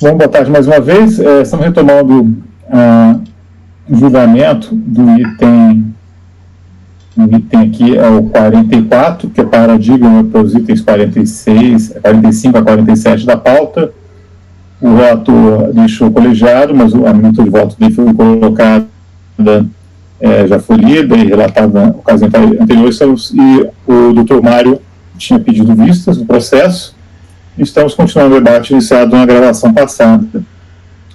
Bom, boa tarde mais uma vez. Estamos retomando o julgamento do item. O item aqui é o 44, que é paradigma para os itens 46, 45 a 47 da pauta. O relator deixou colegiado, mas a minuta de voto dele foi colocada, já foi lida e relatada na ocasião anterior, e o doutor Mário tinha pedido vistas do processo. Estamos continuando o debate iniciado na gravação passada.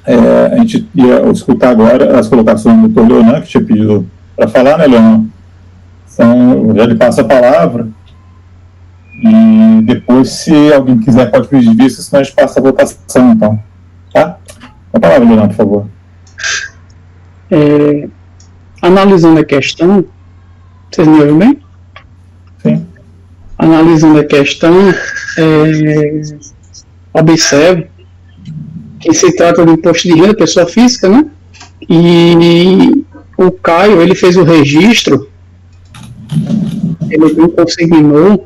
A gente ia escutar agora as colocações do doutor Leonan, que tinha pedido para falar, né, Leonan? Então, já lhe passo a palavra. E depois, se alguém quiser, pode pedir vista, senão a gente passa a votação, então. Tá? A palavra, Leonan, por favor. Analisando a questão, vocês me ouvem bem? Sim. Analisando a questão, observe que se trata de imposto de renda, pessoa física, né? E o Caio, ele fez o registro, ele consignou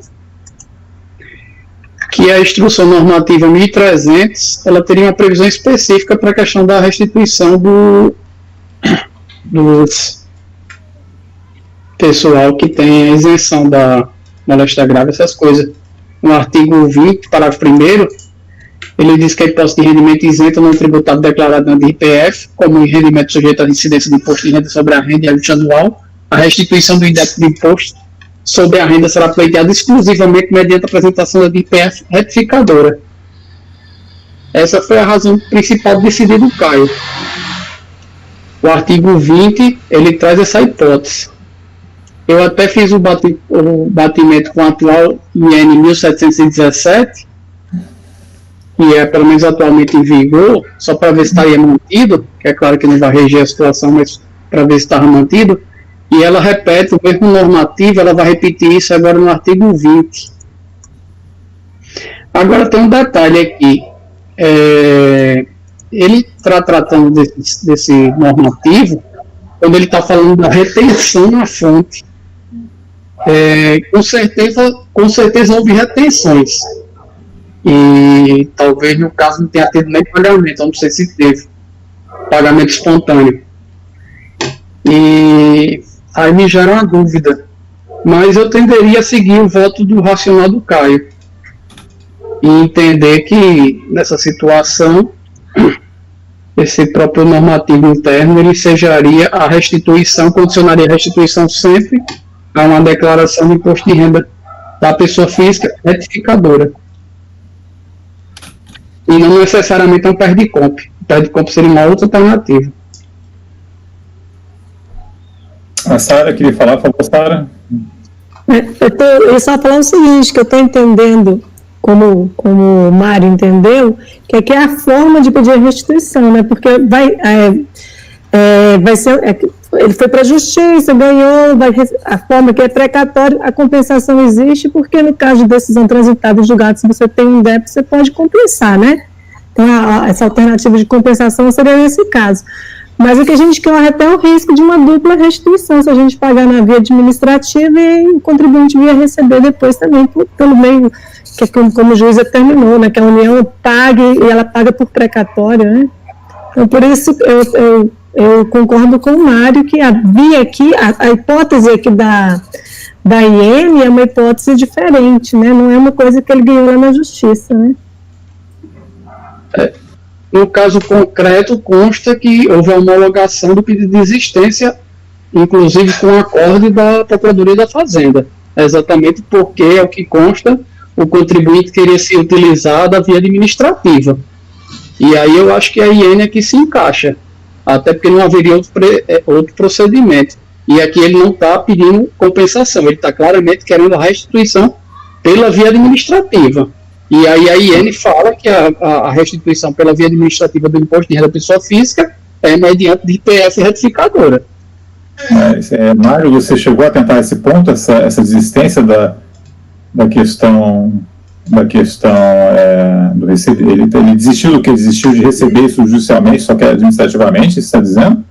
que a instrução normativa 1300, ela teria uma previsão específica para a questão da restituição dos pessoal que tem a isenção da moléstia grave, essas coisas. No artigo 20, parágrafo 1º, ele diz que a imposto de rendimento isento não tributado declarado na IPF, como rendimento sujeito à incidência de imposto de renda sobre a renda e ajuste anual, a restituição do indébito de imposto sobre a renda será pleiteada exclusivamente mediante a apresentação da IPF retificadora. Essa foi a razão principal de decidir do Caio. O artigo 20, ele traz essa hipótese. Eu até fiz o batimento com o atual IN 1717, que é pelo menos atualmente em vigor, só para ver se estaria mantido, que é claro que não vai reger a situação, mas para ver se estava mantido, e ela repete o mesmo normativo, ela vai repetir isso agora no artigo 20. Agora tem um detalhe aqui, ele está tratando desse normativo, quando ele está falando da retenção na fonte. Com certeza houve retenções, e talvez no caso não tenha tido nem pagamento, eu não sei se teve pagamento espontâneo, e aí me gera uma dúvida, mas eu tenderia a seguir o voto do racional do Caio e entender que nessa situação esse próprio normativo interno ele sejaria a restituição, condicionaria a restituição sempre a uma declaração de imposto de renda da pessoa física retificadora. E não necessariamente é um perde-comp. O perde-comp seria uma outra alternativa. A Sara queria falar, por favor, Sara. Eu só falar o seguinte, que eu estou entendendo, como o Mário entendeu, que aqui é a forma de pedir a restituição, né? Porque vai ser... ele foi para a justiça, ganhou, a forma que é precatória, a compensação existe, porque no caso de decisão transitada em julgado, se você tem um débito, você pode compensar, né? Então, essa alternativa de compensação seria nesse caso. Mas o que a gente quer é até o risco de uma dupla restituição, se a gente pagar na via administrativa e o contribuinte vir receber depois também pelo meio, que é como o juiz determinou, né? Que a União pague e ela paga por precatória, né? Então, por isso, eu concordo com o Mário que havia aqui, a hipótese aqui da IN é uma hipótese diferente, né? Não é uma coisa que ele ganhou lá na justiça, né? No caso concreto, consta que houve a homologação do pedido de existência, inclusive com acorde da Procuradoria da Fazenda. É exatamente porque é o que consta, o contribuinte queria ser utilizado a via administrativa. E aí eu acho que a IN aqui se encaixa, até porque não haveria outro procedimento. E aqui ele não está pedindo compensação, ele está claramente querendo a restituição pela via administrativa. E aí a IN fala que a restituição pela via administrativa do imposto de renda da pessoa física é mediante de IPF retificadora. Mário, você chegou a tentar esse ponto, essa desistência da questão do receber, ele desistiu do que? Desistiu de receber isso judicialmente, só que administrativamente, você está dizendo?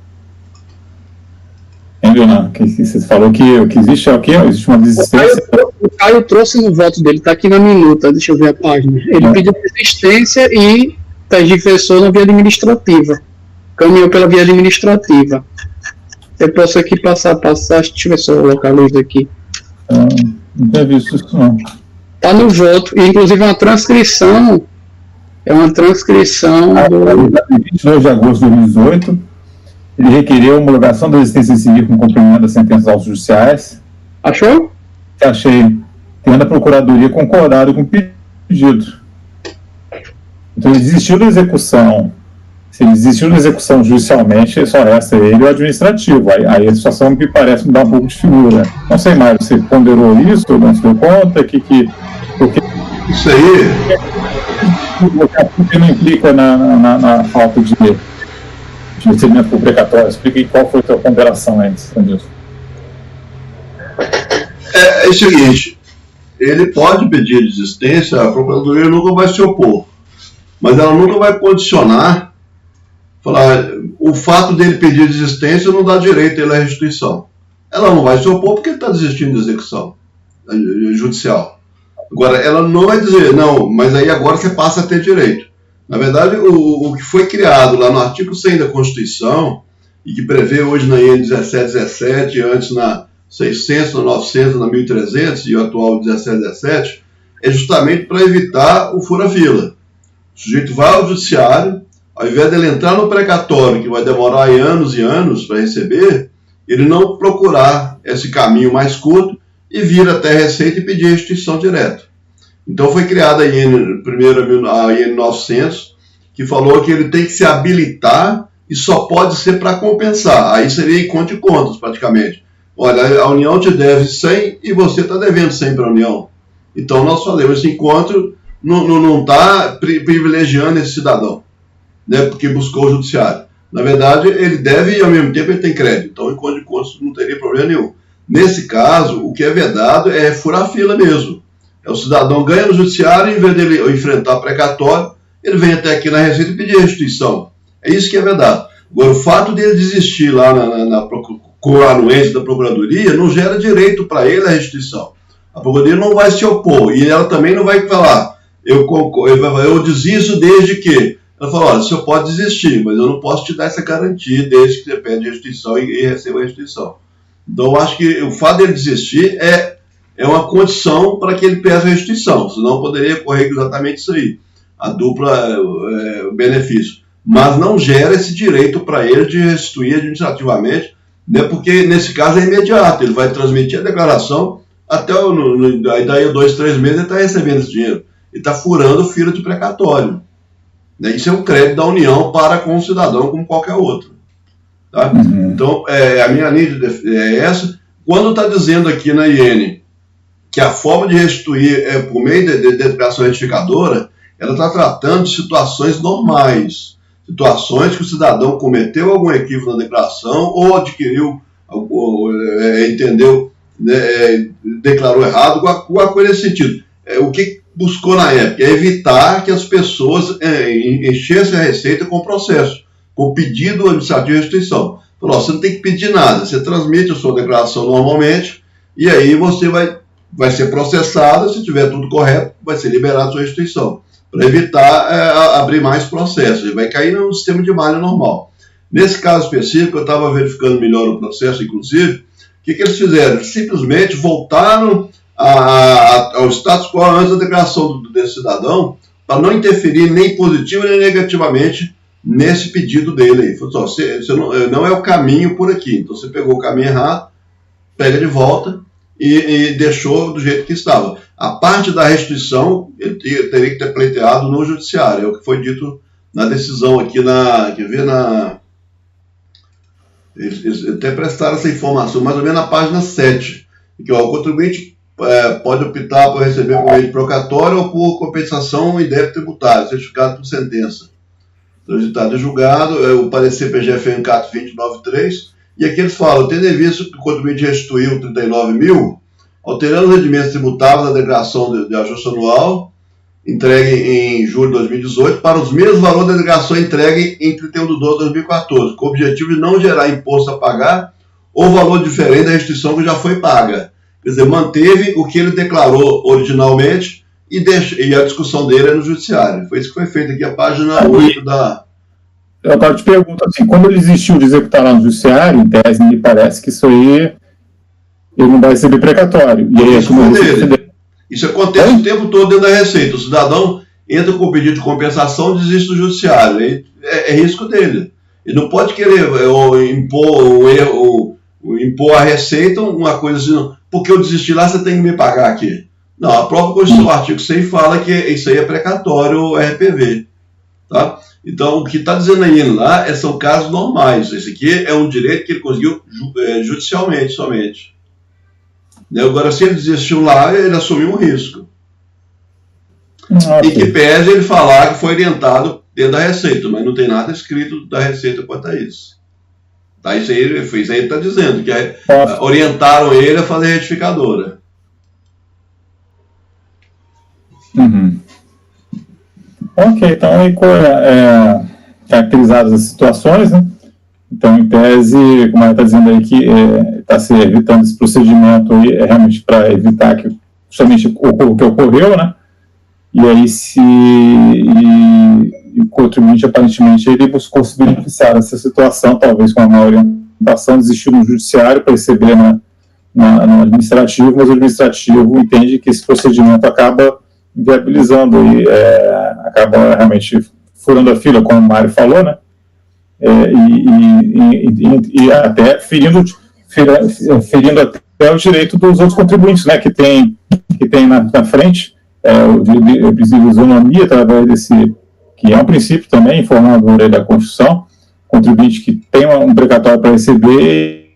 Leonan, que você falou que o que existe é o quê? Existe uma desistência. O Caio trouxe no voto dele, está aqui na minuta, deixa eu ver a página. Ele pediu desistência e tergiversou na via administrativa. Caminhou pela via administrativa. Eu posso aqui passar, deixa eu ver se eu localizo aqui. Não tinha visto isso, não. Está no voto, e inclusive uma transcrição. É uma transcrição do. 22 de agosto de 2018, ele requeriu a homologação da existência civil com cumprimento das sentenças autos judiciais. Achou? Achei. Tendo a Procuradoria concordado com o pedido. Então, ele desistiu da execução. Se ele desistiu da execução judicialmente, só resta ele o administrativo. Aí a situação me parece me dar um pouco de figura. Não sei mais, você ponderou isso, não se deu conta? Porque isso aí não implica na falta de procedimento por precatório. Explique qual foi a sua ponderação antes disso. É o seguinte, ele pode pedir desistência, a Procuradoria nunca vai se opor, mas ela nunca vai condicionar, falar, o fato dele pedir desistência não dá direito a ele à restituição. Ela não vai se opor porque ele está desistindo da execução judicial. Agora, ela não vai dizer, não, mas aí agora você passa a ter direito. Na verdade, o que foi criado lá no artigo 100 da Constituição, e que prevê hoje na IN 1717, antes na 600, na 900, na 1300 e o atual 1717, é justamente para evitar o fura-fila. O sujeito vai ao judiciário, ao invés de ele entrar no precatório, que vai demorar anos e anos para receber, ele não procurar esse caminho mais curto e vir até a Receita e pedir a restituição direto. Então foi criada a IN 900, que falou que ele tem que se habilitar e só pode ser para compensar. Aí seria em conta de contas, praticamente. Olha, a União te deve 100 e você está devendo 100 para a União. Então nós fazemos esse encontro, não está privilegiando esse cidadão, né, porque buscou o judiciário. Na verdade, ele deve e ao mesmo tempo ele tem crédito. Então, em conta de contas, não teria problema nenhum. Nesse caso, o que é vedado é furar fila mesmo. O cidadão ganha no judiciário, em vez dele enfrentar precatório, ele vem até aqui na Receita e pedir restituição. É isso que é vedado. Agora, o fato dele desistir lá com a anuência da Procuradoria não gera direito para ele a restituição. A Procuradoria não vai se opor e ela também não vai falar, eu desisto desde que. Ela fala, olha, o senhor pode desistir, mas eu não posso te dar essa garantia desde que você pede restituição e receba a restituição. Então, eu acho que o fato dele desistir é uma condição para que ele peça a restituição, senão poderia ocorrer exatamente isso aí, a dupla benefício. Mas não gera esse direito para ele de restituir administrativamente, né, porque nesse caso é imediato, ele vai transmitir a declaração até daí a 2, 3 meses ele está recebendo esse dinheiro, ele está furando fila de precatório. Né, isso é um crédito da União para com o cidadão como qualquer outro. Tá? Uhum. Então, a minha linha é essa. Quando está dizendo aqui na IN que a forma de restituir é por meio de declaração retificadora, ela está tratando de situações normais, situações que o cidadão cometeu algum equívoco na declaração ou adquiriu, entendeu, né, declarou errado, alguma coisa nesse sentido. O que buscou na época é evitar que as pessoas enchessem a Receita com processo, com pedido administrativo de restituição. Falou, você não tem que pedir nada, você transmite a sua declaração normalmente e aí você vai ser processado, se tiver tudo correto, vai ser liberado a sua restituição, para evitar abrir mais processos, e vai cair no sistema de malha normal. Nesse caso específico, eu estava verificando melhor o processo, inclusive, o que eles fizeram? Simplesmente voltaram ao status quo antes da declaração desse cidadão, para não interferir nem positivo nem negativamente nesse pedido dele aí. Falou, você não é o caminho por aqui, então você pegou o caminho errado, pega de volta e deixou do jeito que estava. A parte da restituição, ele teria que ter pleiteado no judiciário, é o que foi dito na decisão aqui eles até prestaram essa informação, mais ou menos na página 7, que o contribuinte pode optar por receber por meio de procatório ou por compensação em débito tributário, certificado por sentença. Transitado e julgado, o parecer PGF ENCAT 2093, e aqui eles falam, tendo em vista que o contribuinte restituiu 39 mil, alterando os rendimentos tributáveis da declaração de ajuste anual, entregue em julho de 2018, para os mesmos valores da declaração entregue em 31 de 12 de 2014, com o objetivo de não gerar imposto a pagar ou valor diferente da restituição que já foi paga. Quer dizer, manteve o que ele declarou originalmente e a discussão dele é no judiciário. Foi isso que foi feito aqui, a página 8 da... Eu agora te pergunto assim, quando ele desistiu de executar lá no judiciário, em tese, me parece que isso aí ele não vai receber precatório. E aí, isso foi dele. Isso acontece o tempo todo dentro da Receita. O cidadão entra com o pedido de compensação e desiste do judiciário. É risco dele. Ele não pode querer impor à Receita uma coisa assim, porque eu desisti lá, você tem que me pagar aqui. Não, a própria Constituição, o artigo 100 fala que isso aí é precatório RPV. Tá? Então, o que está dizendo aí lá são casos normais. Esse aqui é um direito que ele conseguiu judicialmente somente. Agora, se ele desistiu lá, ele assumiu um risco. E que pese ele falar que foi orientado dentro da Receita, mas não tem nada escrito da Receita quanto a isso. Tá, isso aí ele está dizendo, que orientaram ele a fazer retificadora. Uhum. Ok, então aí caracterizadas as situações, né? Então, em tese, como ela está dizendo aí que está se evitando esse procedimento aí, realmente para evitar que justamente o que ocorreu, né? E aí o contribuinte, aparentemente, ele buscou se beneficiar dessa situação, talvez com uma orientação, desistiu no judiciário para receber no administrativo, mas o administrativo entende que esse procedimento acaba viabilizando e acaba realmente furando a fila, como o Mário falou, né? E até ferindo até o direito dos outros contribuintes, né, que tem na frente o princípio de isonomia, através desse, que é um princípio também informado na lei da Constituição, contribuinte que tem um precatório para receber,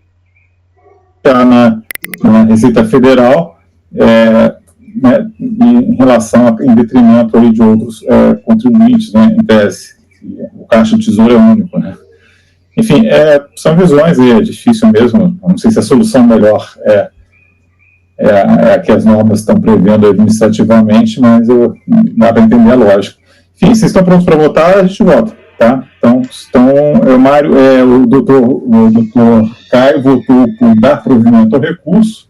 está na Receita Federal, né, em relação em detrimento aí de outros contribuintes, né, em tese. O Caixa do Tesouro é único, né? Enfim, são visões e é difícil mesmo. Não sei se a solução melhor é a que as normas estão prevendo administrativamente, mas dá para entender a lógica. Enfim, vocês estão prontos para votar? A gente vota, tá? Então o Mário, o doutor Caio votou por dar provimento ao recurso.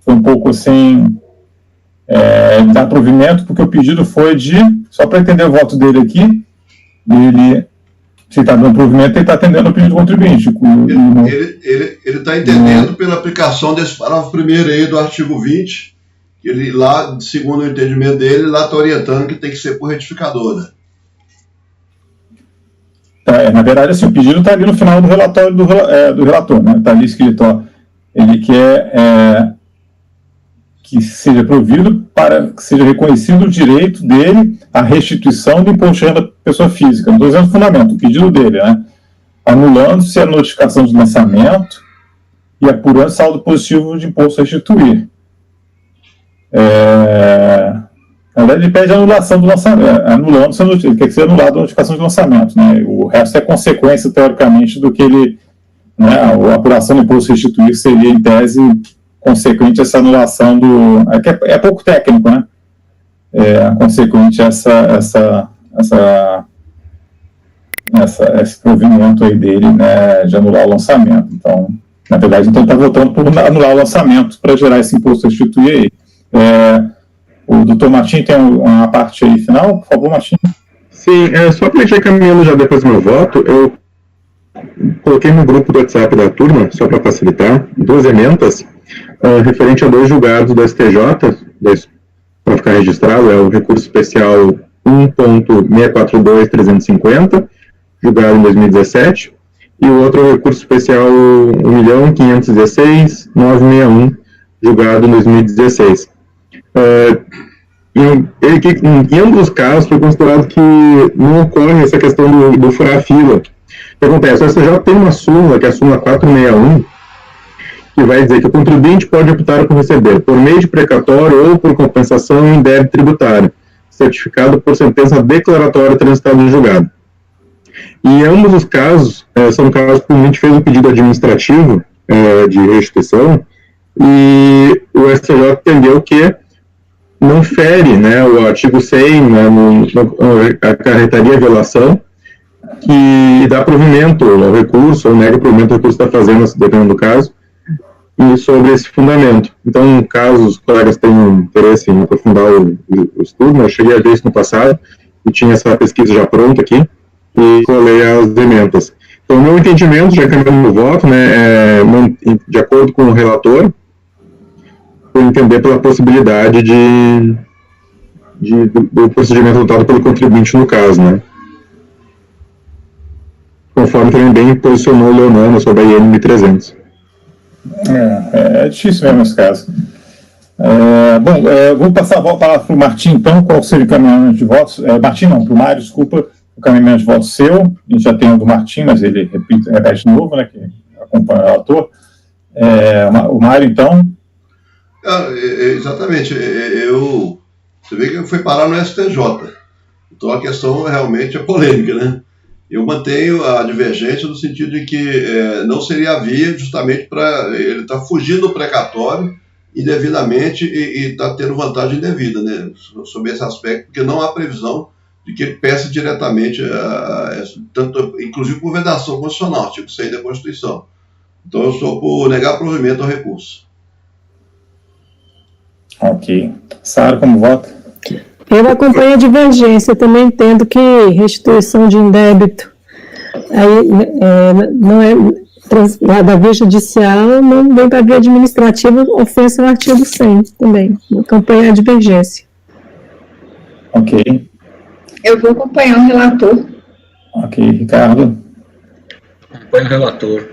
Foi um pouco assim, dar provimento, porque o pedido foi só para entender o voto dele aqui, se está dando provimento, ele está atendendo o pedido do contribuinte. Ele está entendendo pela aplicação desse parágrafo primeiro aí do artigo 20, que ele lá, segundo o entendimento dele, lá está orientando que tem que ser por retificadora. Na verdade, assim, o pedido está ali no final do relatório do relator, né? Está ali escrito, ele quer que seja provido para que seja reconhecido o direito dele à restituição do imposto de renda da pessoa física. Não estou dizendo o fundamento, o pedido dele, né? Anulando-se a notificação de lançamento e apurando saldo positivo de imposto a restituir. Na verdade, ele pede a anulação do lançamento, anulando-se, ele quer que seja anulado a notificação de lançamento, né? O resto é consequência, teoricamente, do que ele, né, a apuração do imposto a restituir seria, em tese, consequente essa anulação é pouco técnico, né? Consequente esse provimento aí dele, né, de anular o lançamento. Então, na verdade, está votando por anular o lançamento para gerar esse imposto a restituir aí. O doutor Martim tem uma parte aí final, por favor, Martim. Sim, só para a gente ir caminhando já depois do meu voto, eu coloquei no grupo do WhatsApp da turma, só para facilitar, 2 emendas referente a 2 julgados do STJ, para ficar registrado, é o recurso especial 1.642.350, julgado em 2017, e o outro é o recurso especial 1.516.961, julgado em 2016. Em ambos os casos foi considerado que não ocorre essa questão do furar a fila. O que acontece? O STJ tem uma súmula, que é a súmula 461, que vai dizer que o contribuinte pode optar por receber, por meio de precatório ou por compensação em débito tributário, certificado por sentença declaratória transitada em julgado. E em ambos os casos, são casos que o contribuinte fez um pedido administrativo de restituição, e o STJ entendeu que não fere, né, o artigo 100, né, acarretaria a violação, que dá provimento ao recurso, ou nega o provimento ao recurso que está fazendo, dependendo do caso, e sobre esse fundamento. Então, caso os colegas tenham interesse em aprofundar o estudo, eu cheguei a ver isso no passado, e tinha essa pesquisa já pronta aqui, e colei as emendas. Então, o meu entendimento, já encaminhando o voto, né, de acordo com o relator, por entender pela possibilidade do procedimento adotado pelo contribuinte no caso, né? Conforme também bem posicionou o Leonano sobre a IN 1300. É difícil mesmo esse caso. Vou passar a palavra para o Martim, então. Qual seria o encaminhamento de votos? Martim não, para o Mário, desculpa, o encaminhamento de votos seu. A gente já tem o do Martim, mas ele repete de novo, né, que acompanha o relator. O Mário, então. Exatamente. Você vê que foi parar no STJ. Então a questão realmente é polêmica, né? Eu mantenho a divergência no sentido de que não seria a via justamente para ele estar fugindo do precatório indevidamente e está tendo vantagem indevida, né, sobre esse aspecto, porque não há previsão de que ele peça diretamente, tanto, inclusive por vedação constitucional, artigo 6 da Constituição. Então eu sou por negar provimento ao recurso. Ok. Sara, como vota? Eu acompanho a divergência, eu também entendo que restituição de indébito não é da via judicial, não vem para a via administrativa, ofensa ao artigo 100 também. Eu acompanho a divergência. Ok. Eu vou acompanhar o relator. Ok, Ricardo. Acompanho o relator.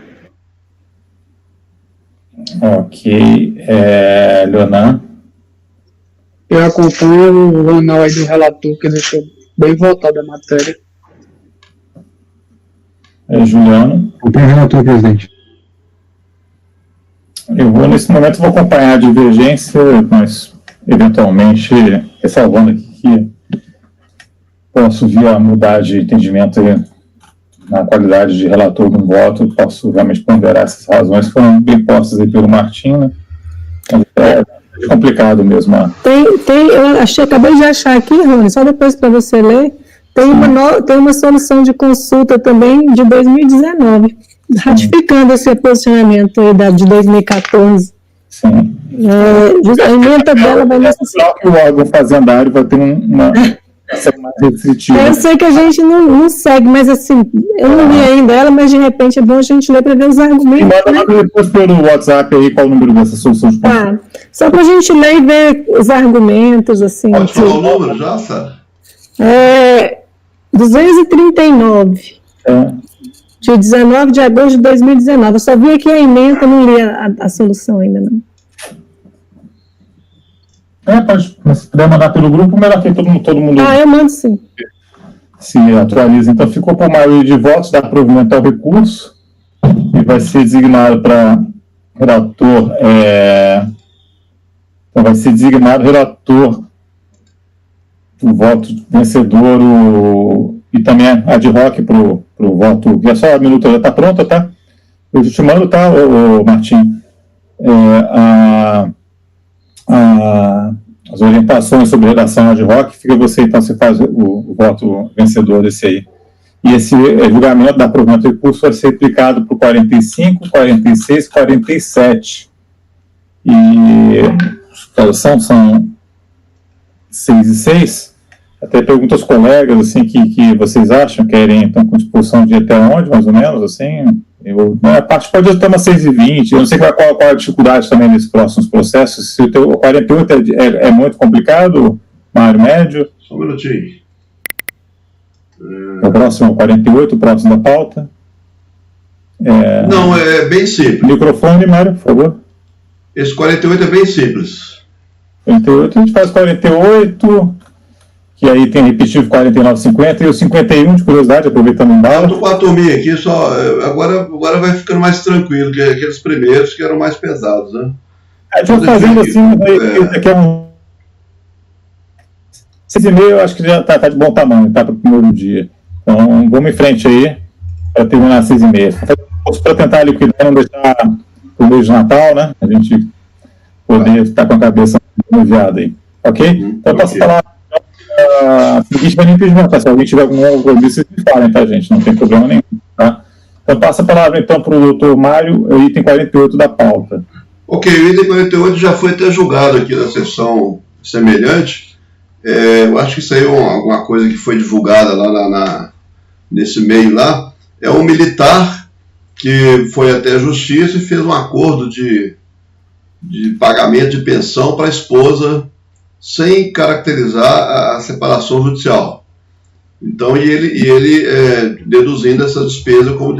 Ok. Leonan. Eu acompanho o anal aí do relator, que deixou bem voltado a matéria. Juliano. Acompanho o relator, presidente. Nesse momento, vou acompanhar a divergência, mas, eventualmente, ressalvando aqui que posso vir a mudar de entendimento aí, na qualidade de relator de um voto, posso realmente ponderar essas razões que foram bem postas aí pelo Martim, né? É complicado mesmo. Acabei de achar aqui, Rony, só depois para você ler, tem uma solução de consulta também de 2019, ratificando esse posicionamento aí de 2014. Sim. A emenda dela vai necessitar. O órgão fazendário vai ter uma mais restritiva. Eu sei que a gente não segue, mas assim, eu não li ainda ela, mas de repente é bom a gente ler para ver os argumentos. E manda depois pelo WhatsApp aí qual o número dessa solução de consulta. Só para a gente ler e ver os argumentos, assim. Pode falar o número já, Sara? 239. De 19 de agosto de 2019. Eu só vi aqui a emenda, não li a solução ainda, não. Pode, se puder mandar pelo grupo, melhor que todo mundo. Eu mando sim. Se atualiza. Então, ficou por maioria de votos, dá provimento ao recurso, e vai ser designado para relator. Então, vai ser designado relator, o voto vencedor, e também ad hoc para o voto. E só a minuta já está pronta, tá? Eu te mando, tá, Martim? As orientações sobre redação ad hoc, fica você, então, você faz o voto vencedor desse aí. E esse julgamento da provimento do recurso vai ser aplicado para o 45, 46, 47. E são 6 e 6. Até pergunto aos colegas, assim, que vocês acham, querem, então, com disposição de ir até onde, mais ou menos, assim. A parte pode até umas 6h20, eu não sei qual a dificuldade também nesses próximos processos. Se o teu 48 é muito complicado, Mário, médio. Só um minutinho. O próximo 48, o próximo da pauta. Não, é bem simples. Microfone, Mário, por favor. Esse 48 é bem simples. 48, a gente faz 48, que aí tem repetitivo 49, 50, e o 51, de curiosidade, aproveitando um Eu bala. estou com a turminha aqui, agora vai ficando mais tranquilo, que aqueles primeiros que eram mais pesados, né? A gente vai fazendo assim, daqui a um 6h30, eu acho que já tá de bom tamanho, tá, para o primeiro dia. Então, vamos em frente aí, para terminar às 6h30. Para tentar liquidar, não deixar o mês de Natal, né? A gente poder estar com a cabeça aliviada aí. Ok? Então, eu posso falar a seguinte para impedimento, tá? Se alguém tiver algum compromisso, vocês me falem, tá, gente? Não tem problema nenhum, tá? Então, passa a palavra, então, para o doutor Mário, item 48 da pauta. Ok, o item 48 já foi até julgado aqui na sessão semelhante. Eu acho que isso aí é alguma coisa que foi divulgada lá nesse meio lá. É um militar que foi até a justiça e fez um acordo de pagamento de pensão para a esposa sem caracterizar a separação judicial. Então, ele deduzindo essa despesa como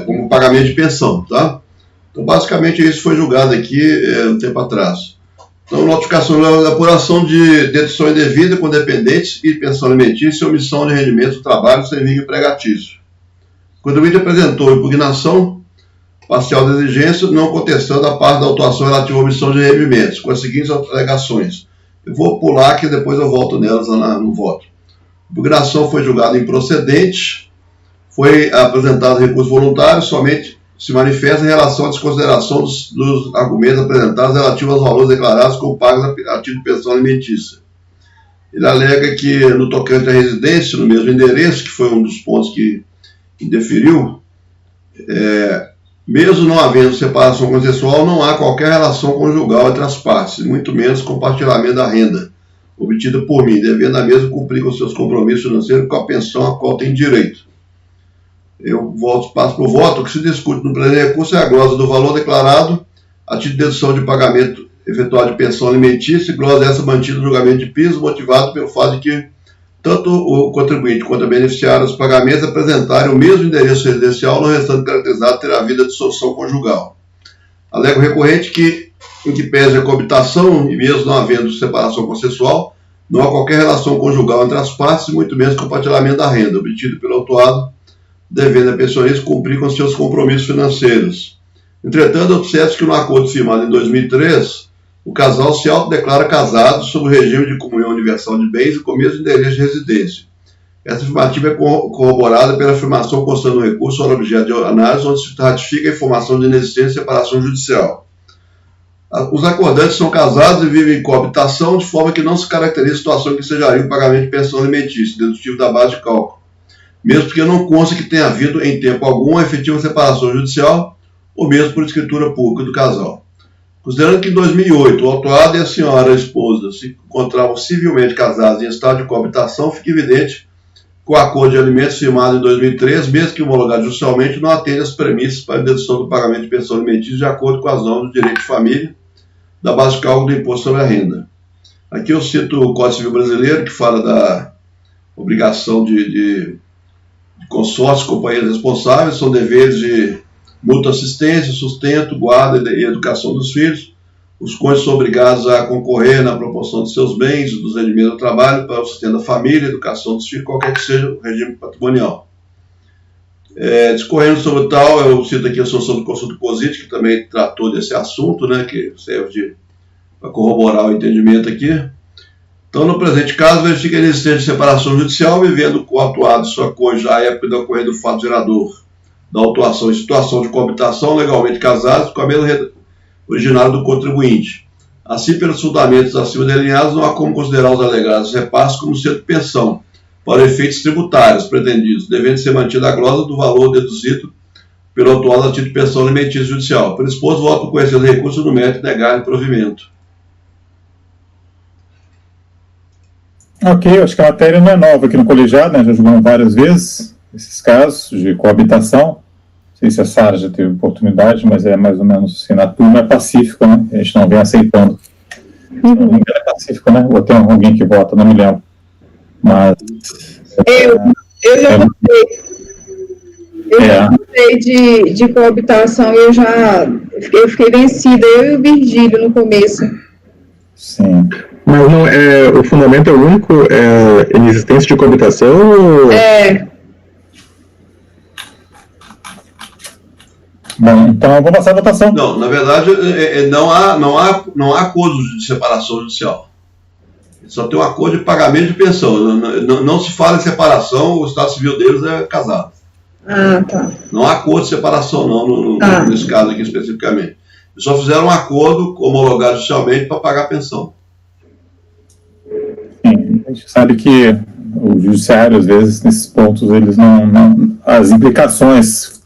como pagamento de pensão, tá? Então, basicamente, isso foi julgado aqui um tempo atrás. Então, notificação de apuração de dedução indevida com dependentes e pensão alimentícia e omissão de rendimento do trabalho sem vínculo empregatício. O contribuinte apresentou impugnação parcial da exigência, não contestando a parte da autuação relativa à omissão de rendimentos, com as seguintes alegações. Eu vou pular que depois eu volto nelas lá no voto. A impugnação foi julgada improcedente, foi apresentado recurso voluntário, somente se manifesta em relação à desconsideração dos argumentos apresentados relativos aos valores declarados como pagos a título de pensão alimentícia. Ele alega que, no tocante à residência, no mesmo endereço, que foi um dos pontos que deferiu, mesmo não havendo separação consensual, não há qualquer relação conjugal entre as partes, muito menos compartilhamento da renda obtida por mim, devendo a mesma cumprir com seus compromissos financeiros com a pensão a qual tem direito. Eu passo para o voto. O que se discute no presente recurso é a glosa do valor declarado a título de dedução de pagamento efetuado de pensão alimentícia, glosa essa mantida no julgamento de piso, motivado pelo fato de que tanto o contribuinte quanto a beneficiária dos pagamentos apresentarem o mesmo endereço residencial, não restando caracterizado ter havido a dissolução conjugal. Alega o recorrente que, em que pese a coabitação, e mesmo não havendo separação consensual, não há qualquer relação conjugal entre as partes, e muito menos compartilhamento da renda, obtido pelo autuado, devendo a pensionista cumprir com seus compromissos financeiros. Entretanto, observa-se que no acordo firmado em 2003, o casal se autodeclara casado sob o regime de comunhão universal de bens e com o mesmo endereço de residência. Essa afirmativa é corroborada pela afirmação constante no recurso ao objeto de análise, onde se ratifica a informação de inexistência e separação judicial. Os acordantes são casados e vivem em coabitação, de forma que não se caracteriza a situação que sejaria o pagamento de pensão alimentícia, dedutivo da base de cálculo, mesmo porque não consta que tenha havido em tempo algum a efetiva separação judicial, ou mesmo por escritura pública do casal. Considerando que em 2008 o autuado e a senhora, a esposa, se encontravam civilmente casados em estado de coabitação, fica evidente que o acordo de alimentos firmado em 2003, mesmo que homologado judicialmente, não atende às premissas para a dedução do pagamento de pensão alimentícia de acordo com as normas do direito de família, da base de cálculo do imposto sobre a renda. Aqui eu cito o Código Civil Brasileiro, que fala da obrigação de consórcios, companheiros responsáveis, são deveres de mútua assistência, sustento, guarda e educação dos filhos. Os cônjuges são obrigados a concorrer na proporção de seus bens, dos rendimentos do trabalho, para o sustento da família, educação dos filhos, qualquer que seja o regime patrimonial. Discorrendo sobre tal, eu cito aqui a solução do consulto COSIT, que também tratou desse assunto, né, que serve para corroborar o entendimento aqui. Então, no presente caso, verifica a existência de separação judicial, vivendo com o autuado e sua cônjuge à época do ocorrer do fato gerador da autuação em situação de coabitação, legalmente casados, com a mesma originária do contribuinte. Assim, pelos fundamentos acima delineados, não há como considerar os alegados repassos como sendo pensão, para efeitos tributários pretendidos, devendo ser mantida a glosa do valor deduzido pelo autuado a título de pensão alimentícia judicial. Pelo exposto, voto por conhecer os recursos no mérito e negar o provimento. Ok, acho que a matéria não é nova aqui no colegiado, né? Já julgamos várias vezes esses casos de coabitação. Não sei se a Sara já teve oportunidade, mas é mais ou menos assim, na turma é pacífica, né? A gente não vem aceitando. Ninguém é pacífico, né? Ou tem alguém que vota, não me lembro. Mas... Eu já votei de coabitação e eu fiquei vencida, eu e o Virgílio no começo. Sim. Mas não, o fundamento é único, é inexistência de coabitação? Ou... Bom, então vamos passar a votação. Não, na verdade, não há acordo de separação judicial. Só tem um acordo de pagamento de pensão. Não se fala em separação, o estado civil deles é casado. Ah, tá. Não há acordo de separação, não, nesse caso aqui especificamente. Eles só fizeram um acordo homologado judicialmente para pagar a pensão. Sim, a gente sabe que o judiciário, às vezes, nesses pontos, eles não as implicações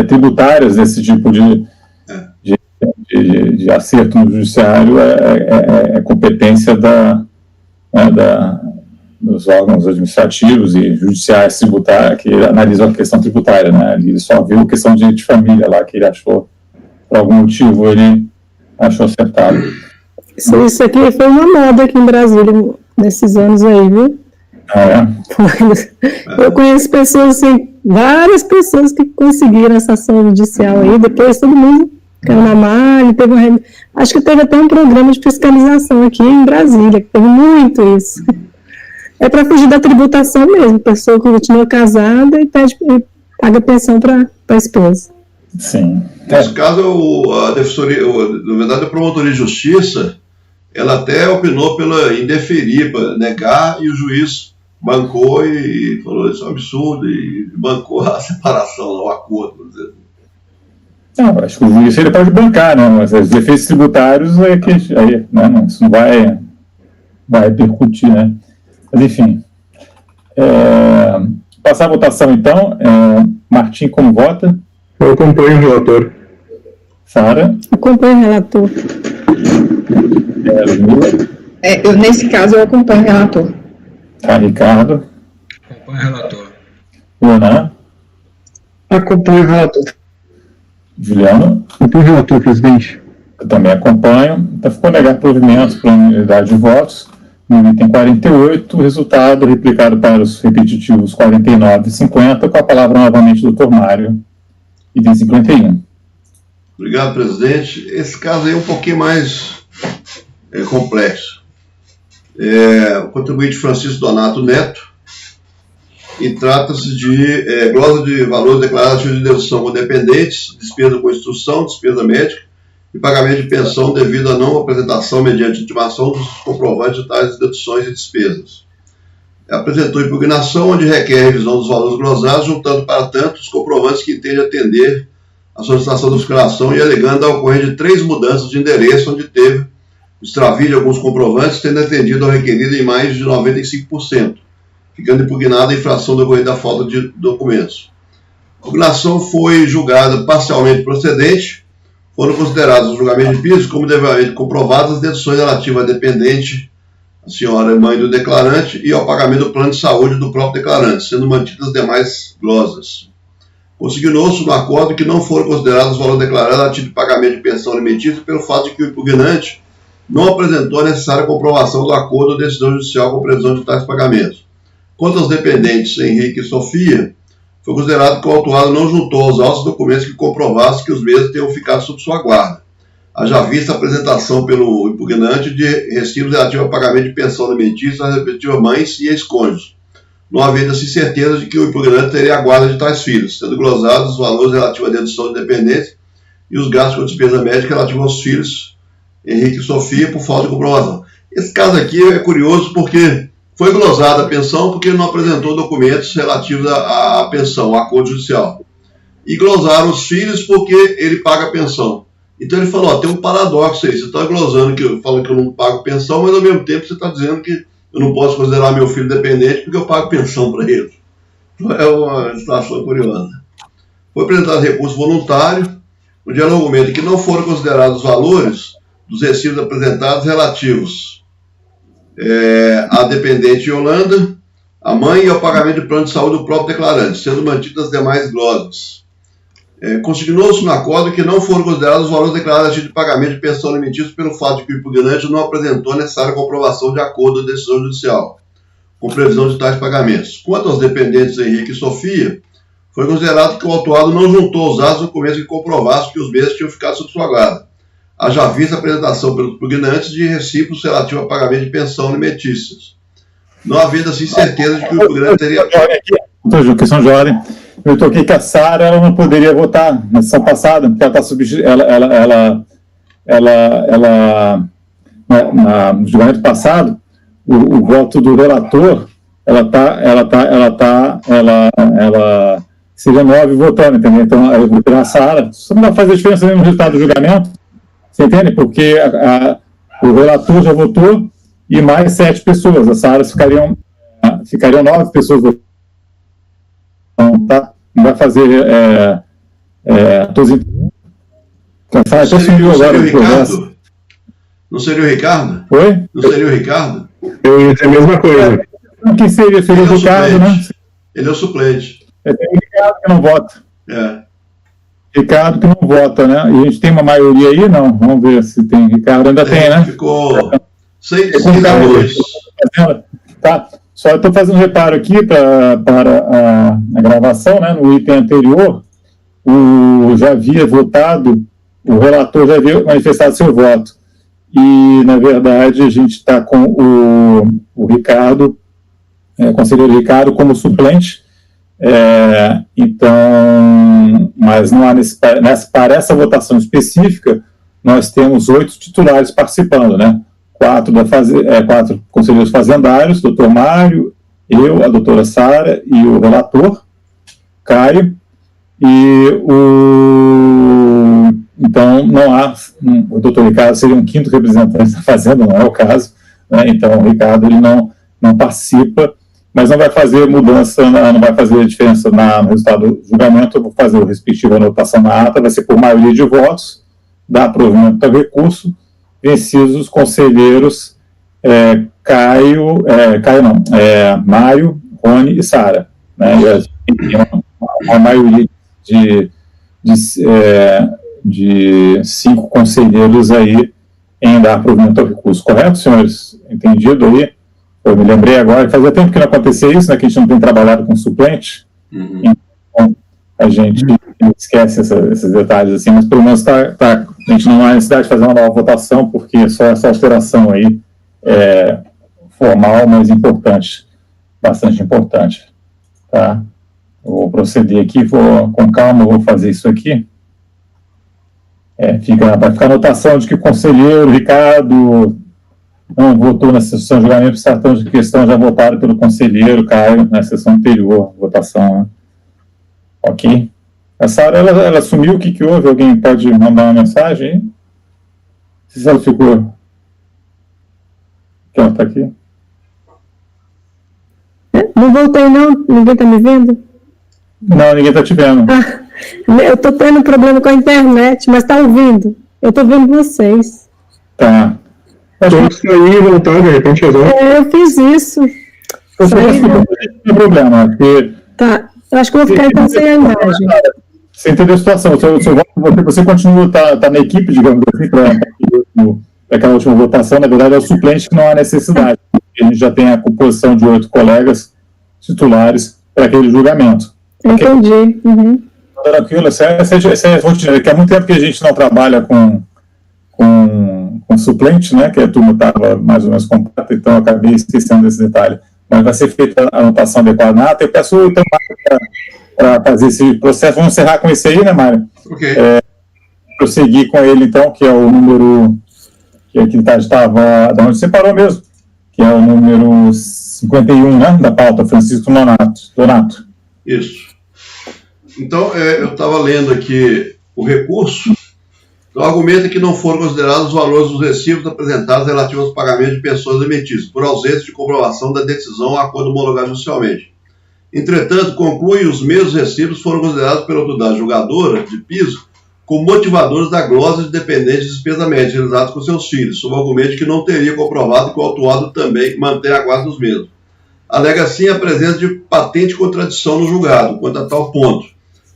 tributárias desse tipo de de acerto no judiciário é competência dos órgãos administrativos e judiciais tributários que analisam a questão tributária, né? Ele só viu a questão de família lá, que ele achou, por algum motivo, ele achou acertado. Isso aqui foi uma moda aqui em Brasília, nesses anos aí, viu? Eu conheço pessoas, assim, várias pessoas que conseguiram essa ação judicial aí, depois todo mundo caiu na malha, acho que teve até um programa de fiscalização aqui em Brasília, que teve muito isso. É para fugir da tributação mesmo, pessoa que continua casada e paga pensão para a esposa. Sim. Nesse caso, a defensoria, na verdade, a Promotoria de Justiça, ela até opinou pela indeferir, para negar, e o juiz bancou e falou isso é um absurdo, e bancou a separação, o acordo, vamos dizer. Não, acho que o juiz ele pode bancar, né? Mas os efeitos tributários aí, né? Isso não vai repercutir, né? Mas enfim. Passar a votação então. Martim, como vota? Eu acompanho o relator. Sara? Acompanho o relator. Nesse caso, eu acompanho o relator. Ricardo? Acompanho o relator. Luana? Acompanho o relator. Juliano? Acompanho o relator, presidente. Eu também acompanho. Então, ficou negar provimentos para a unidade de votos. No item 48, o resultado replicado para os repetitivos 49 e 50, com a palavra novamente do Dr. Mário, item 51. Obrigado, presidente. Esse caso aí é um pouquinho mais complexo. O contribuinte Francisco Donato Neto, e trata-se de glosa de valores declarados de dedução com dependentes, despesa com instrução, despesa médica e pagamento de pensão devido à não apresentação mediante intimação dos comprovantes de tais deduções e despesas. Apresentou impugnação onde requer revisão dos valores glosados, juntando para tanto os comprovantes que entende atender a solicitação da fiscalização e alegando a ocorrência de 3 mudanças de endereço, onde teve extravio de alguns comprovantes, tendo atendido ao requerido em mais de 95%, ficando impugnada a infração decorrente da falta de documentos. A impugnação foi julgada parcialmente procedente. Foram considerados os julgamentos de piso como devidamente comprovadas as deduções relativas à dependente, a senhora mãe do declarante, e ao pagamento do plano de saúde do próprio declarante, sendo mantidas as demais glosas. Consignou-se no acordo que não foram considerados os valores declarados a título de pagamento de pensão alimentícia pelo fato de que o impugnante não apresentou a necessária comprovação do acordo ou decisão judicial com previsão de tais pagamentos. Quanto aos dependentes Henrique e Sofia, foi considerado que o autuado não juntou aos autos documentos que comprovassem que os mesmos tenham ficado sob sua guarda, haja vista a apresentação pelo impugnante de recibos relativos ao pagamento de pensão alimentícia às respectivas mães e ex-cônjuges, não havendo-se certeza de que o impugnante teria a guarda de tais filhos, sendo glosados os valores relativos à dedução de dependência e os gastos com despesa médica relativos aos filhos Henrique e Sofia por falta de comprovação. Esse caso aqui é curioso porque foi glosada a pensão porque ele não apresentou documentos relativos à pensão, ao acordo judicial. E glosaram os filhos porque ele paga a pensão. Então ele falou, tem um paradoxo aí, você está glosando falando que eu não pago pensão, mas ao mesmo tempo você está dizendo que eu não posso considerar meu filho dependente porque eu pago pensão para ele. Então é uma situação curiosa. Foi apresentado recurso voluntário, onde ela argumenta que não foram considerados os valores dos recibos apresentados relativos a dependente Yolanda, a mãe e ao pagamento de plano de saúde do próprio declarante, sendo mantidas as demais glosas. Consignou-se no acordo que não foram considerados os valores declarados a título de pagamento de pensão alimentícia pelo fato de que o impugnante não apresentou a necessária comprovação de acordo ou decisão judicial, com previsão de tais pagamentos. Quanto aos dependentes Henrique e Sofia, foi considerado que o autuado não juntou os atos documentos que comprovassem que os mesmos tinham ficado sob sua guarda, haja vista a apresentação pelos impugnantes de recibos relativos a pagamento de pensão alimentícias. Não havendo assim certeza de que o impugnante teria... Questão de ordem. Eu toquei que a Sara ela não poderia votar na sessão passada, porque ela está substituindo. No julgamento passado, o voto do relator, ela seria 9 votando, entendeu? Então, eu vou tirar a Sara. Isso não vai fazer diferença no resultado do julgamento. Você entende? Porque o relator já votou e mais 7 pessoas. A Sara ficariam 9 pessoas votando. Então, tá? Não vai fazer todos. Até sumiu agora o processo. Não seria o Ricardo? Oi? Não seria o Ricardo? Eu ia dizer a mesma coisa. Quem seria? Seria o Ricardo, né? Ele é o suplente. É o Ricardo que não vota. É. Ricardo que não vota, né? E a gente tem uma maioria aí? Não. Vamos ver se tem. Ricardo ainda tem, né? Ficou 6 Tá. Só eu estou fazendo um reparo aqui para a gravação, né? No item anterior, já havia votado, o relator já havia manifestado seu voto. E, na verdade, a gente está com o Ricardo, conselheiro Ricardo, como suplente. Então, mas não há para essa votação específica, nós temos 8 titulares participando, né? 4 conselheiros fazendários, doutor Mário, eu, a doutora Sara e o relator, Caio, então não há, o doutor Ricardo seria um 5º representante da fazenda, não é o caso, né? Então o Ricardo ele não participa, mas não vai fazer mudança, não vai fazer diferença no resultado do julgamento. Eu vou fazer a respectiva anotação na ata, vai ser por maioria de votos, dá provimento ao recurso, vencidos os conselheiros Mário, Rony e Sara, né? Uma maioria de 5 conselheiros aí em dar provimento ao recurso. Correto, senhores? Entendido aí? Eu me lembrei agora, fazia tempo que não acontecia isso, né, que a gente não tem trabalhado com suplente, então a gente esquece esses detalhes assim, mas pelo menos a gente não há necessidade de fazer uma nova votação, porque só essa alteração aí é formal, mas importante, bastante importante. Tá? Eu vou proceder aqui, com calma, vou fazer isso aqui. Vai ficar a anotação de que o conselheiro Ricardo não votou na sessão de julgamento, por tratando de questão já votada pelo conselheiro Caio na sessão anterior, votação, né? Ok. A Sara, ela sumiu, o que houve? Alguém pode mandar uma mensagem aí? Se ela ficou... Ela está aqui? Não voltei não? Ninguém está me vendo? Não, ninguém está te vendo. Eu estou tendo problema com a internet, mas está ouvindo. Eu estou vendo vocês. Tá. Pode sair e voltar, de repente resolve. Eu fiz isso. Não tem problema, porque... Tá, eu acho que eu vou ficar então sem a imagem. Você entendeu a situação, você continua, tá na equipe, digamos assim, para aquela última votação, na verdade é o suplente que não há necessidade, a gente já tem a composição de 8 colegas titulares para aquele julgamento. Entendi. Uhum. Tranquilo, essa é rotina, que há muito tempo que a gente não trabalha com suplente, né, que a turma estava mais ou menos completa, então eu acabei esquecendo desse detalhe. Mas vai ser feita a anotação adequada na ata. Eu peço então para fazer esse processo. Vamos encerrar com esse aí, né, Mário? Ok. Prosseguir com ele, então, que é o número que aqui estava, da onde você parou mesmo, que é o número 51, né, da pauta, Francisco Donato. Isso. Então, eu estava lendo aqui o recurso. O argumento é que não foram considerados os valores dos recibos apresentados relativos aos pagamentos de pessoas emitidas, por ausência de comprovação da decisão a acordo homologado judicialmente. Entretanto, conclui os mesmos recibos foram considerados pela autoridade julgadora de piso como motivadores da glosa de dependentes de despesa médica realizados com seus filhos, sob o argumento que não teria comprovado que o autuado também mantém a guarda dos mesmos. Alega assim a presença de patente contradição no julgado, quanto a tal ponto,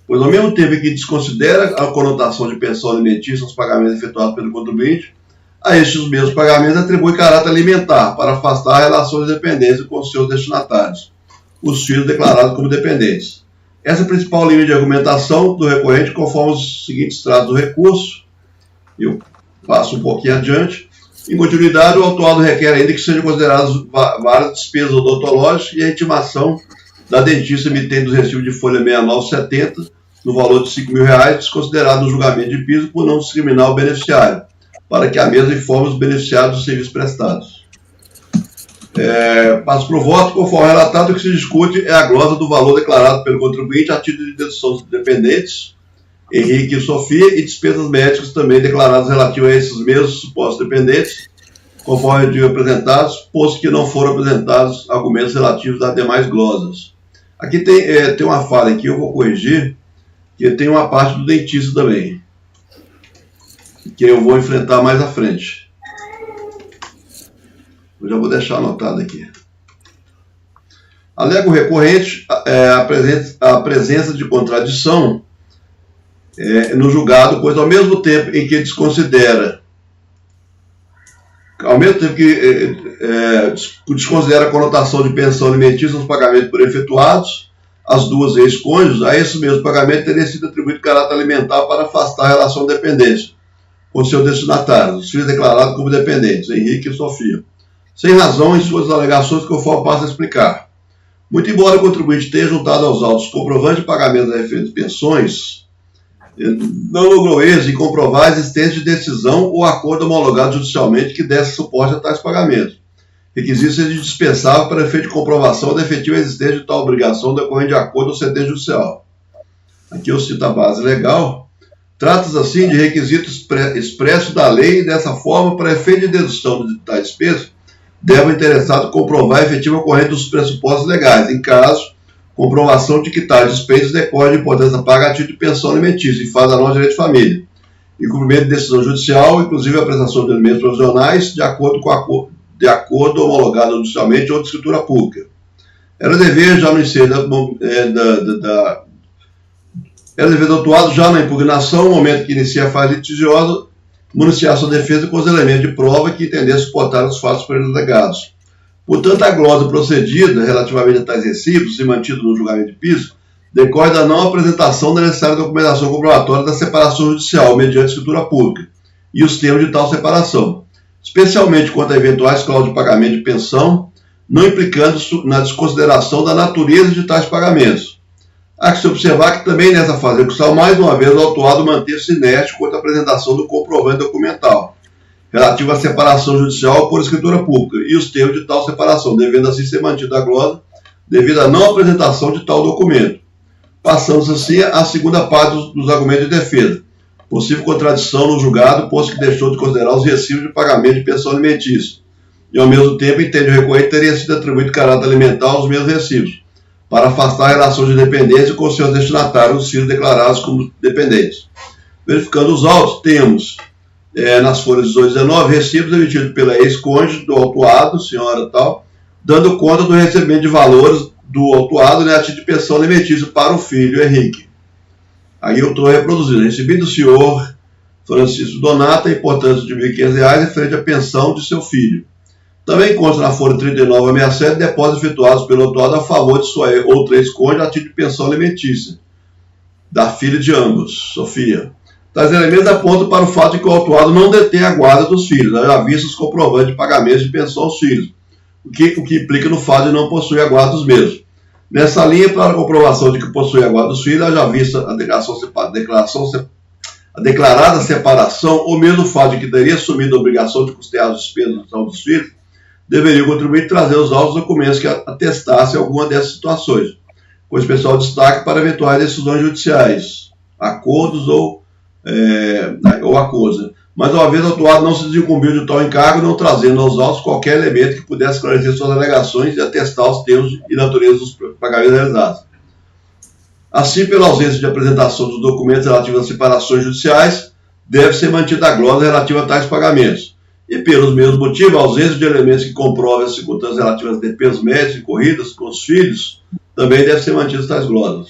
pois ao mesmo tempo que desconsidera a conotação de pensão alimentícia aos pagamentos efetuados pelo contribuinte, a estes mesmos pagamentos atribui caráter alimentar para afastar a relação de dependência com os seus destinatários, os filhos declarados como dependentes. Essa é a principal linha de argumentação do recorrente, conforme os seguintes tratos do recurso. Eu passo um pouquinho adiante. Em continuidade, o autuado requer ainda que sejam consideradas várias despesas odontológicas e a intimação da dentista emitente dos recibos de folha 6970, no valor de R$5.000, desconsiderado no julgamento de piso por não discriminar o beneficiário, para que a mesma informe os beneficiários dos serviços prestados. Passo para o voto. Conforme relatado, o que se discute é a glosa do valor declarado pelo contribuinte a título de dedução dos dependentes, Henrique e Sofia, e despesas médicas também declaradas relativas a esses mesmos supostos dependentes, conforme apresentados, posto que não foram apresentados argumentos relativos às demais glosas. Aqui tem uma falha aqui, eu vou corrigir, que tem uma parte do dentista também. que eu vou enfrentar mais à frente. Eu já vou deixar anotado aqui. Alego recorrente a presença de contradição no julgado, pois ao mesmo tempo em que desconsidera a conotação de pensão alimentícia nos pagamentos por efetuados às duas ex-cônjuges, a esse mesmo pagamento teria sido atribuído caráter alimentar para afastar a relação de dependência com seus destinatários, os filhos declarados como dependentes, Henrique e Sofia, sem razão em suas alegações, que eu passo a explicar. Muito embora o contribuinte tenha juntado aos autos comprovante de pagamento das referentes pensões, não logrou êxito em comprovar a existência de decisão ou acordo homologado judicialmente que desse suporte a tais pagamentos. Requisito seja indispensável para efeito de comprovação da efetiva existência de tal obrigação decorrente de acordo ou sentença judicial. Aqui eu cito a base legal. Trata-se assim de requisito expresso da lei e dessa forma, para efeito de dedução de tais despesas, deve o interessado comprovar a efetiva ocorrência dos pressupostos legais, em caso, comprovação de que tais despesas decorrem de importância paga a título de pensão alimentícia e faz a norma de direito de família, e cumprimento de decisão judicial, inclusive a prestação de alimentos provisionais, de acordo homologado judicialmente ou de escritura pública. Era dever já no ensejo era dever do autuado já na impugnação, no momento que inicia a fase litigiosa, municiar sua defesa com os elementos de prova que entender suportar os fatos por eles alegados. Portanto, a glosa procedida relativamente a tais recibos e mantido no julgamento de piso decorre da não apresentação da necessária documentação comprobatória da separação judicial mediante escritura pública e os termos de tal separação, especialmente quanto a eventuais cláusulas de pagamento de pensão, não implicando na desconsideração da natureza de tais pagamentos. Há que se observar que também nessa fase execução, mais uma vez, o autuado manteve-se inerte quanto à apresentação do comprovante documental relativo à separação judicial por escritura pública e os termos de tal separação, devendo assim ser mantida a glosa devido à não apresentação de tal documento. Passamos assim à segunda parte dos argumentos de defesa. Possível contradição no julgado, posto que deixou de considerar os recibos de pagamento de pensão alimentícia e, ao mesmo tempo, entende o recorrente teria sido atribuído caráter alimentar aos mesmos recibos, para afastar a relação de dependência com seus destinatários, os filhos declarados como dependentes. Verificando os autos, temos, nas folhas 18 e 19, recibos emitidos pela ex-cônjuge do autuado, senhora tal, dando conta do recebimento de valores do autuado, a título de pensão alimentícia para o filho, Henrique. Aí eu estou reproduzindo. Recebido do senhor Francisco Donato a importância de R$ 1.500 referente à pensão de seu filho. Também consta na folha 39 a 67 depósitos efetuados pelo autuado a favor de sua outra ex-cônjuge a título de pensão alimentícia da filha de ambos, Sofia. Tais elementos apontam para o fato de que o autuado não detém a guarda dos filhos, já visto os comprovantes de pagamento de pensão aos filhos, o que implica no fato de não possuir a guarda dos mesmos. Nessa linha, para a comprovação de que possui a guarda dos filhos, já vista a declarada separação, ou mesmo o fato de que teria assumido a obrigação de custear as despesas dos filhos, deveria contribuir trazer os autos documentos que atestassem alguma dessas situações, com especial destaque para eventuais decisões judiciais, acordos ou acordos. Mas, uma vez autuado, não se desincumbiu de tal encargo, não trazendo aos autos qualquer elemento que pudesse esclarecer suas alegações e atestar os termos e natureza dos pagamentos realizados. Assim, pela ausência de apresentação dos documentos relativos às separações judiciais, deve ser mantida a glosa relativa a tais pagamentos. E, pelos mesmos motivos, a ausência de elementos que comprovem as circunstâncias relativas a despesas médicas e corridas com os filhos, também deve ser mantidas tais glosas.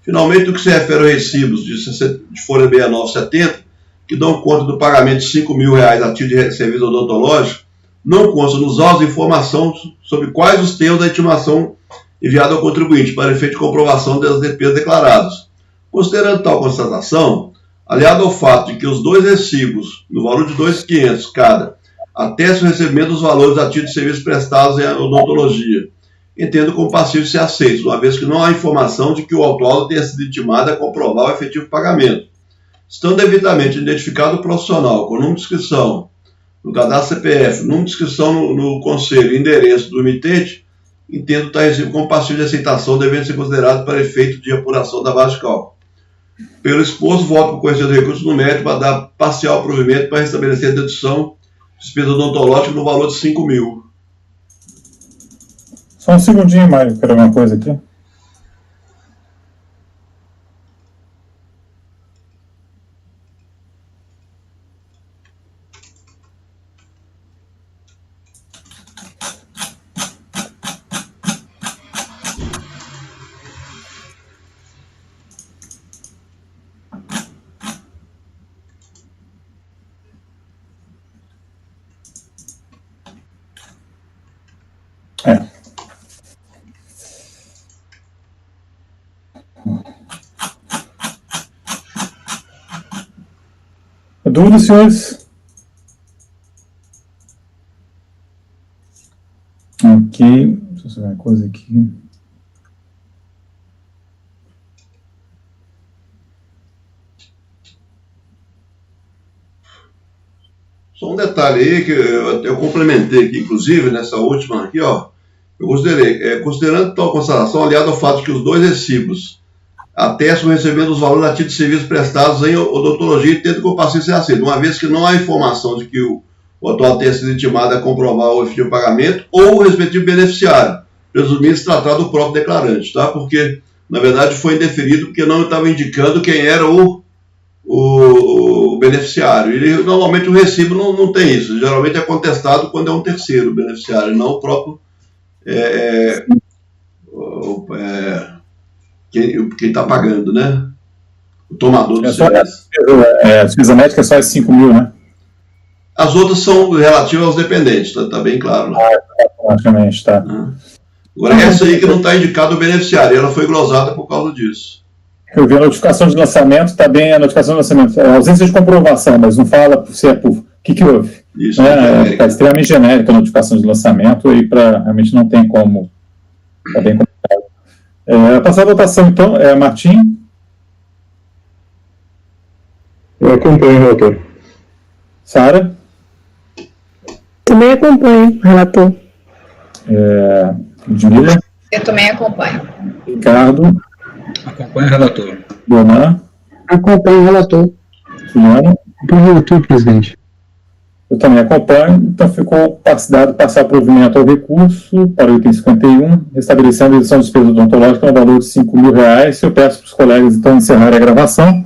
Finalmente, no que se refere aos recibos de folha 6970, que dão conta do pagamento de R$ 5.000 a título de serviço odontológico, não consta nos autos informação sobre quais os termos da intimação enviada ao contribuinte para efeito de comprovação das despesas declaradas. Considerando tal constatação, aliado ao fato de que os dois recibos, no valor de R$ 2.500 cada, atestam o recebimento dos valores a título de serviços prestados em odontologia, entendo como passível de ser aceitos, uma vez que não há informação de que o autuado tenha sido intimado a comprovar o efetivo pagamento. Estando devidamente identificado o profissional com número de inscrição no cadastro CPF, número de inscrição no conselho e endereço do emitente, entendo tal recibo como passível de aceitação, devendo ser considerado para efeito de apuração da base de cálculo. Pelo exposto, voto por conhecer do recurso no mérito para dar parcial provimento para restabelecer a dedução de despesa odontológica no valor de R$ 5.000. Só um segundinho, Mário, quero uma coisa aqui. Dúvidas, senhores? Ok, deixa eu ver uma coisa aqui. Só um detalhe aí que eu complementei aqui, inclusive, nessa última aqui, ó. Eu considerei, considerando tal constatação, aliado ao fato de que os dois recibos atestam recebendo os valores a título de serviços prestados em odontologia e tendo compassivo ser aceito, uma vez que não há informação de que o atual tenha sido intimado a comprovar o efetivo pagamento ou o respectivo beneficiário, presumindo se tratar do próprio declarante, tá? Porque, na verdade, foi indeferido porque não estava indicando quem era o beneficiário. Ele, normalmente o recibo não tem isso, geralmente é contestado quando é um terceiro beneficiário, não o próprio quem está pagando, né? O tomador do serviço. A despesa médica é só 5 mil, né? As outras são relativas aos dependentes, tá bem claro. Né? Automaticamente, tá. Agora, essa aí que não está indicado o beneficiário, ela foi glosada por causa disso. Eu vi a notificação de lançamento, está bem a notificação de lançamento. É ausência de comprovação, mas não fala se é por... O que houve? Isso, é extremamente genérica a notificação de lançamento e realmente não tem como. Está bem complicado. Passar a votação, então. Martim? Eu acompanho, relator. Sara? Também acompanho, relator. Ludmila? Eu também acompanho. Ricardo? Acompanho o relator. Bonan? Acompanho o relator. Juliano? Acompanho o relator, presidente. Eu também acompanho, então ficou dado passar provimento ao recurso para o item 51, estabelecendo a redução de despesa odontológica no valor de R$5.000. Eu peço para os colegas, então, encerrarem a gravação.